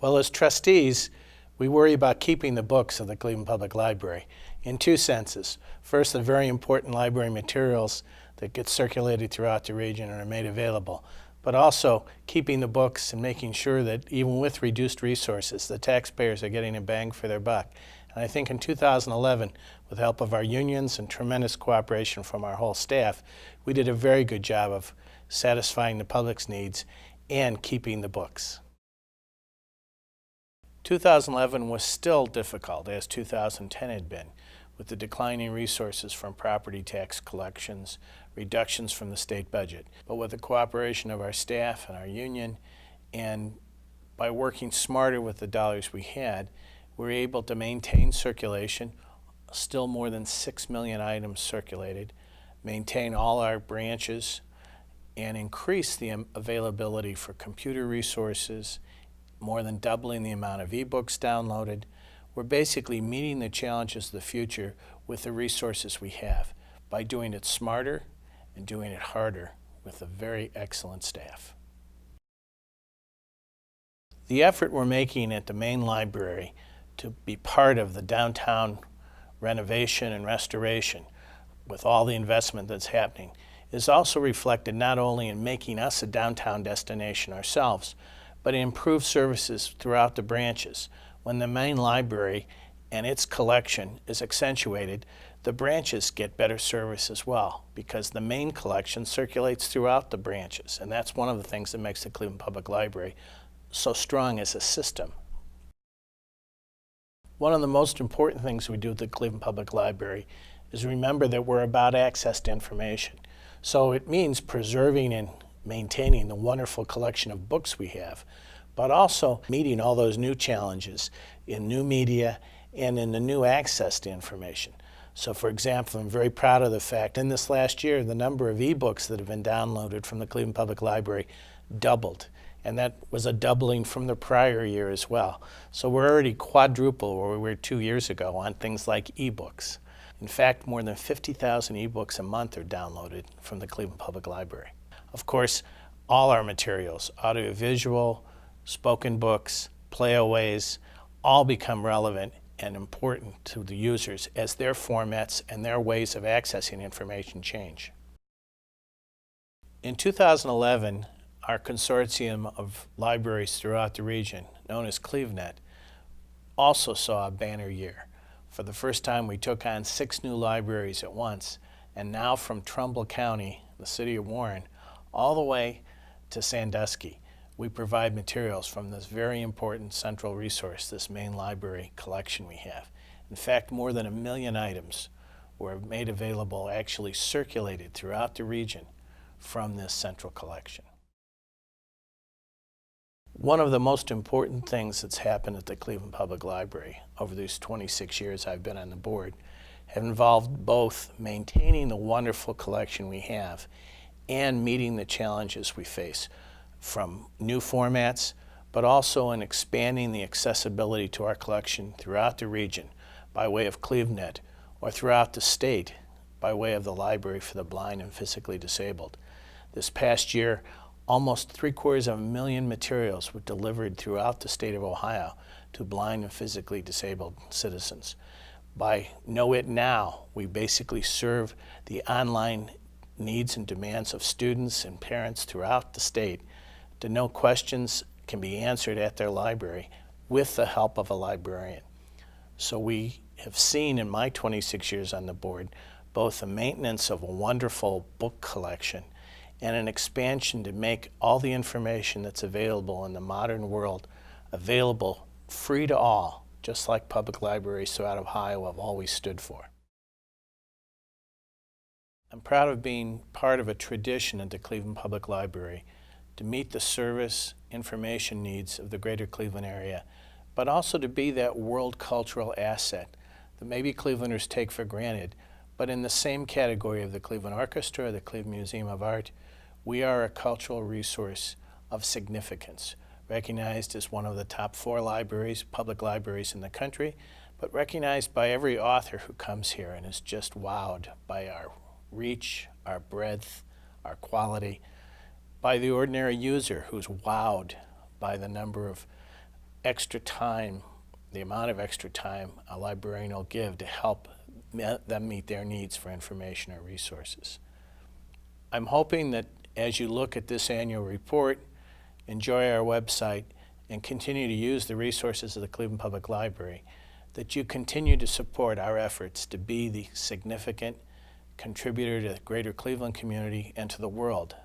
Well, as trustees, we worry about keeping the books of the Cleveland Public Library in two senses. First, the very important library materials that get circulated throughout the region and are made available, but also keeping the books and making sure that even with reduced resources, the taxpayers are getting a bang for their buck. And I think in 2011, with the help of our unions and tremendous cooperation from our whole staff, we did a very good job of satisfying the public's needs and keeping the books. 2011 was still difficult, as 2010 had been, with the declining resources from property tax collections, reductions from the state budget. But with the cooperation of our staff and our union, and by working smarter with the dollars we had, we were able to maintain circulation, still more than 6 million items circulated, maintain all our branches, and increase the availability for computer resources, more than doubling the amount of ebooks downloaded. We're basically meeting the challenges of the future with the resources we have by doing it smarter and doing it harder with a very excellent staff. The effort we're making at the main library to be part of the downtown renovation and restoration with all the investment that's happening is also reflected not only in making us a downtown destination ourselves, but improved services throughout the branches. When the main library and its collection is accentuated, the branches get better service as well, because the main collection circulates throughout the branches, and that's one of the things that makes the Cleveland Public Library so strong as a system. One of the most important things we do at the Cleveland Public Library is remember that we're about access to information. So it means preserving and maintaining the wonderful collection of books we have, but also meeting all those new challenges in new media and in the new access to information. So for example, I'm very proud of the fact in this last year, the number of ebooks that have been downloaded from the Cleveland Public Library doubled. And that was a doubling from the prior year as well. So we're already quadruple where we were 2 years ago on things like ebooks. In fact, more than 50,000 ebooks a month are downloaded from the Cleveland Public Library. Of course, all our materials, audiovisual, spoken books, playaways, all become relevant and important to the users as their formats and their ways of accessing information change. In 2011, our consortium of libraries throughout the region, known as CLEVNET, also saw a banner year. For the first time, we took on 6 new libraries at once, and now from Trumbull County, the city of Warren, all the way to Sandusky, we provide materials from this very important central resource, this main library collection we have. In fact, more than 1 million items were made available, actually circulated throughout the region from this central collection. One of the most important things that's happened at the Cleveland Public Library over these 26 years I've been on the board have involved both maintaining the wonderful collection we have and meeting the challenges we face from new formats, but also in expanding the accessibility to our collection throughout the region by way of CLEVNET or throughout the state by way of the Library for the Blind and Physically Disabled. This past year, almost 750,000 materials were delivered throughout the state of Ohio to blind and physically disabled citizens. By Know It Now, we basically serve the online needs and demands of students and parents throughout the state to know questions can be answered at their library with the help of a librarian. So we have seen in my 26 years on the board both the maintenance of a wonderful book collection and an expansion to make all the information that's available in the modern world available free to all, just like public libraries throughout Ohio have always stood for. I'm proud of being part of a tradition at the Cleveland Public Library to meet the service information needs of the greater Cleveland area, but also to be that world cultural asset that maybe Clevelanders take for granted, but in the same category of the Cleveland Orchestra or the Cleveland Museum of Art, we are a cultural resource of significance, recognized as one of the top 4 libraries, public libraries in the country, but recognized by every author who comes here and is just wowed by our reach, our breadth, our quality, by the ordinary user who's wowed by the number of extra time, the amount of extra time a librarian will give to help them meet their needs for information or resources. I'm hoping that as you look at this annual report, enjoy our website, and continue to use the resources of the Cleveland Public Library, that you continue to support our efforts to be the significant contributor to the greater Cleveland community and to the world